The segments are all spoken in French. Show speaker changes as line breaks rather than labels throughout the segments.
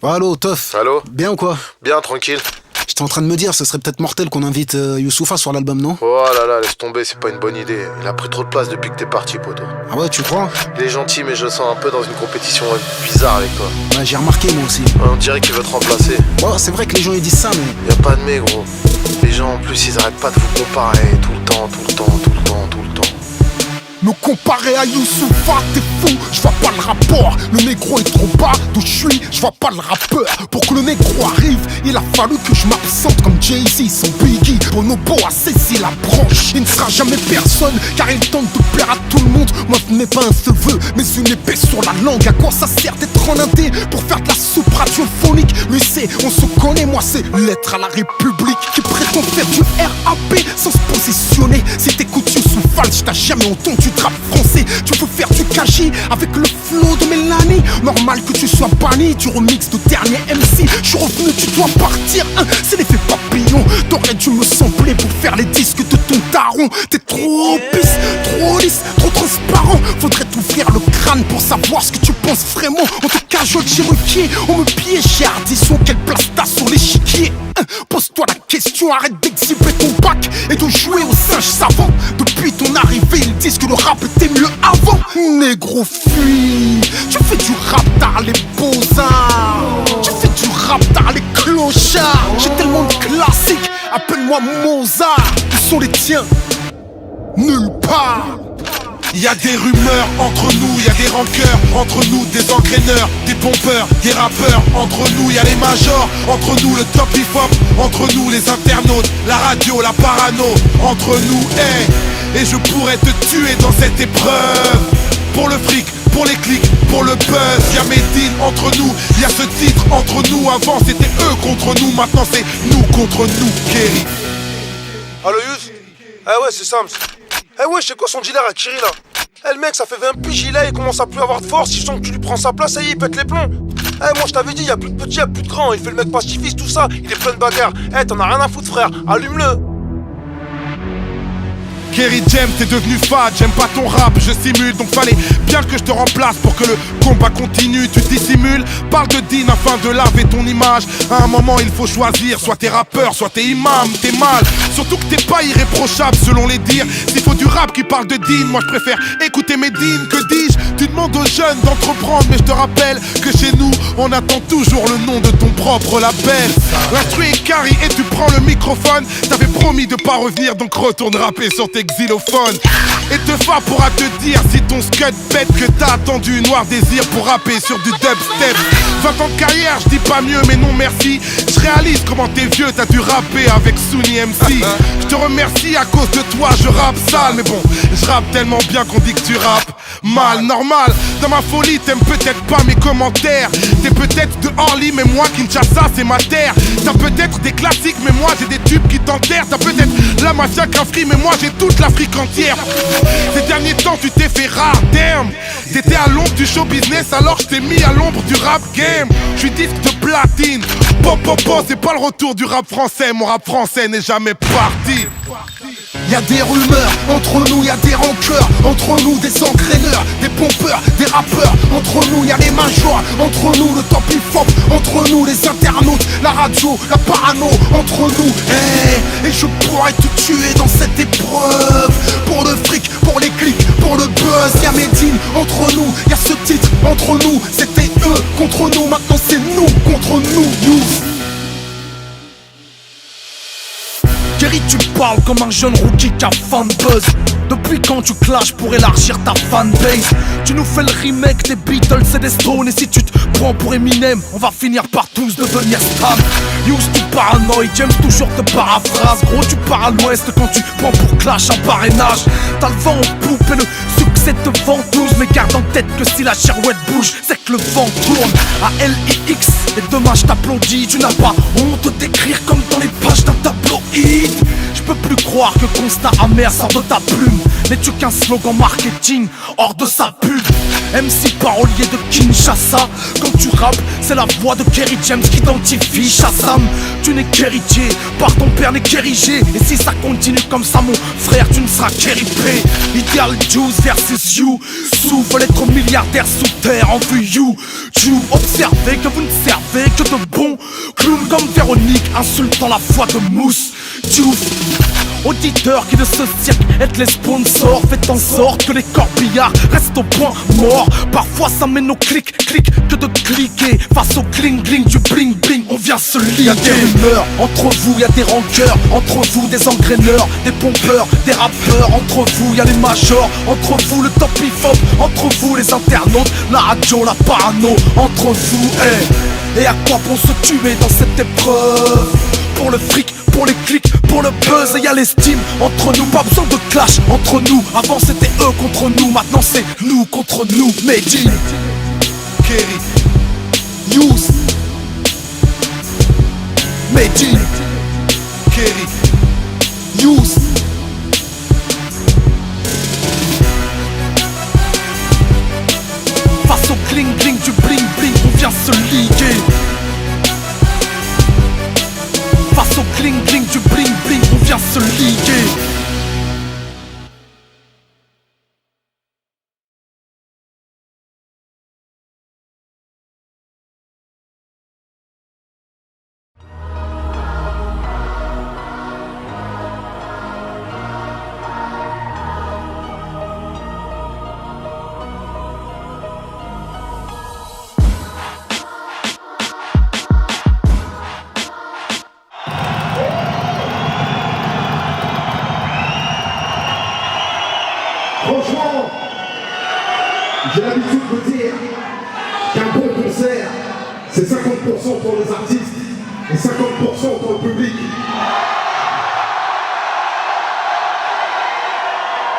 Allô, Teuf.
Allô?
Bien ou quoi?
Bien, tranquille.
J'étais en train de me dire, ce serait peut-être mortel qu'on invite Youssoupha sur l'album, non?
Oh là là, laisse tomber, c'est pas une bonne idée. Il a pris trop de place depuis que t'es parti, poto.
Ah ouais, tu crois?
Il est gentil, mais je le sens un peu dans une compétition bizarre avec toi.
Ouais, j'ai remarqué moi aussi.
On dirait qu'il veut te remplacer.
Ouais, c'est vrai que les gens ils disent ça, mais...
Y a pas de mais, gros. Les gens, en plus, ils arrêtent pas de vous comparer tout le temps.
Me comparer à Youssoupha, t'es fou, je vois pas le rapport. Le négro est trop bas, d'où je suis, je vois pas le rappeur. Pour que le négro arrive, il a fallu que je m'absente comme Jay-Z, son Biggie. Bonobo a saisi la branche, il ne sera jamais personne, car il tente de plaire à tout le monde. Moi je n'ai pas un cheveu, mais une épée sur la langue. À quoi ça sert d'être en indé pour faire de la soupe radiophonique? Lui c'est, on se connaît, moi c'est l'être à la République qui prétend faire du RAP sans se positionner. Si t'écoutes Youssoupha, je t'ai jamais entendu de rap français. Tu veux faire du cachi avec le flow de Mélanie? Normal que tu sois banni du remix de dernier MC. Je suis revenu, tu dois partir, hein, c'est l'effet papillon. T'aurais dû me sampler pour faire les disques de ton daron. T'es trop pisse, trop lisse, trop transparent. Faudrait t'ouvrir le crâne pour savoir ce que tu penses vraiment. On te cajole chez Ruquier, on me piège chez Ardisson. Quelle place t'as sur l'échiquier, hein? Pose-toi la question, arrête d'exhiber ton bac et de jouer au singe savant. Depuis ton arrivée, ils disent que le rap était mieux avant. Négro fuis, tu fais du rap d'art les beaux-arts. Tu fais du rap d'art les clochards. J'ai tellement de classiques, appelle-moi Mozart. Où sont les tiens? Nulle part. Y a des rumeurs entre nous, y a des rancœurs entre nous, des engraineurs, des pompeurs, des rappeurs. Entre nous y a les majors, entre nous le top hip-hop, entre nous les internautes, la radio, la parano. Entre nous, hey, et je pourrais te tuer dans cette épreuve. Pour le fric, pour les clics, pour le buzz. Y'a Medine entre nous, y'a ce titre entre nous. Avant c'était eux contre nous, maintenant c'est nous contre nous, Kerry.
Allo Yous? Eh ouais, c'est Sams. Eh ouais, c'est quoi son dealer à Kiri là? Eh le mec, ça fait 20 piges, il commence à plus avoir de force. Il sent que tu lui prends sa place, ça y est, il pète les plombs. Eh moi je t'avais dit, y'a plus de petits, y'a plus de grands. Il fait le mec pacifiste, tout ça, il est plein de bagarres. Eh t'en as rien à foutre frère, allume-le.
Kerry James, t'es devenu fade, j'aime pas ton rap, je simule. Donc fallait bien que je te remplace pour que le combat continue. Tu dissimules, parle de Dean afin de laver ton image. À un moment il faut choisir, soit t'es rappeur, soit t'es imam, t'es mal. Surtout que t'es pas irréprochable selon les dires. S'il faut du rap qui parle de Dean, moi je préfère écouter Medine. Que dis-je? Tu demandes aux jeunes d'entreprendre, mais je te rappelle que chez nous on attend toujours le nom de ton propre label. L'instru est carré et tu prends le microphone. T'avais promis de pas revenir, donc retourne rapper sur tes xylophones. Et Tefa pourra te dire si ton scud pète que t'as attendu Noir Désir pour rapper sur du dubstep. 20 ans de carrière, je dis pas mieux mais non merci. Je réalise comment t'es vieux, t'as dû rapper avec Sunny MC. Je te remercie, à cause de toi je rappe sale. Mais bon, je rappe tellement bien qu'on dit que tu rappes mal. Normal, dans ma folie t'aimes peut-être pas mes commentaires. T'es peut-être de Orly mais moi Kinshasa c'est ma terre. T'as peut-être des classiques mais moi j'ai des tubes qui t'enterrent. T'as peut-être la mafia Cafri mais moi j'ai toute l'Afrique entière. Ces derniers temps tu t'es fait rare, damn. T'étais à l'ombre du show business alors je t'ai mis à l'ombre du rap game. Je suis disque de platine. Pop pop pop, c'est pas le retour du rap français. Mon rap français n'est jamais parti. Y'a des rumeurs, entre nous y'a des rancœurs. Entre nous des engraineurs, des pompeurs, des rappeurs. Entre nous y'a les majors, entre nous le top hip-hop. Entre nous les internautes, la radio, la parano. Entre nous, hey, et je pourrais te tuer dans cette épreuve. Pour le fric, pour les clics, pour le buzz. Y'a Medine, entre nous, y'a ce titre, entre nous. C'était eux contre nous, maintenant c'est nous contre nous, youth. Kerry, tu parles comme un jeune rookie qui a fan buzz. Depuis quand tu clashes pour élargir ta fanbase? Tu nous fais le remake des Beatles et des Stones. Et si tu te prends pour Eminem, on va finir par tous devenir Stan. Use tu paranoïe, James toujours te paraphrase. Gros tu pars à l'ouest quand tu prends pour Clash un parrainage. T'as le vent en poupe et le succès te ventouse. Mais garde en tête que si la girouette bouge, c'est que le vent tourne. À LIX, et demain je t'applaudis. Tu n'as pas honte d'écrire comme dans les pages d'un tabloïd. Je peux plus croire que constat amer sort de ta plume. N'es-tu qu'un slogan marketing hors de sa pub? MC parolier de Kinshasa. Quand tu rappes, c'est la voix de Kerry James qui t'identifie. Shazam, tu n'es qu'héritier, par ton père n'est qu'érigé. Et si ça continue comme ça mon frère, tu ne seras qu'hérité. Ideal Juice versus you. Sous veulent être milliardaires sous terre en vue you. Observez que vous ne servez que de bons clowns comme Véronique insultant la voix de Mousse Diouf. Auditeurs qui de ce cirque êtes les sponsors, faites en sorte que les corbillards restent au point mort. Parfois ça mène au clic que de cliquer. Face au cling du bling bling, on vient se lier. Y'a des rumeurs, entre vous y'a des rancœurs, entre vous des engraineurs, des pompeurs, des rappeurs. Entre vous y'a les majors, entre vous le top hip-hop, entre vous les internautes, la radio, la parano. Entre vous, et à quoi bon se tuer dans cette épreuve? Pour le fric, pour les clics, pour le buzz, et y'a l'estime entre nous, pas besoin de clash entre nous. Avant c'était eux contre nous, maintenant c'est nous contre nous. Medji, Kerry, Youss, Medji, Kerry, Youss. Face au cling du bling bling, on vient se liguer. Face au cling du bling bling, on vient se liguer.
Franchement, j'ai l'habitude de dire qu'un bon concert, c'est 50% pour les artistes et 50% pour le public.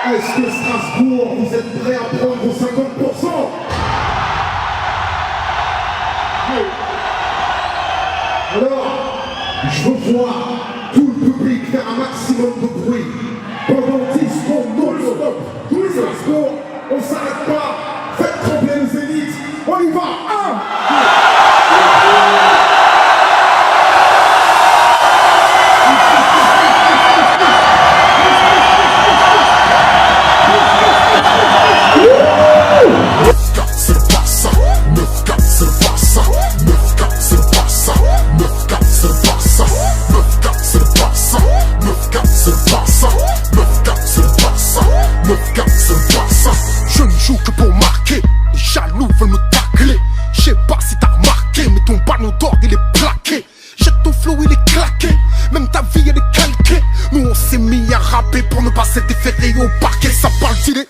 Est-ce que Strasbourg, vous êtes prêts à prendre vos 50%? Alors, je veux voir tout le public faire un maximum de bruit pendant 10 secondes non-stop. Tous les Strasbourg, on s'arrête pas, faites trembler les zéniths, on y va.
9-4 c'est pas ça, 9-4 c'est pas ça, 9-4 c'est pas ça, 9-4 c'est pas ça, 9-4 c'est pas ça, 9-4 c'est pas ça, 9-4 c'est pas ça, 9-4 c'est pas ça.
Je ne joue que pour marquer, les jaloux veulent me tacler. Je sais pas si t'as remarqué, mais ton ballon d'or il est plaqué. Jette ton flow, il est claqué, même ta vie elle est calquée. Nous on s'est mis à rapper pour ne pas s'être déféré au parquet. Ça parle d'idée,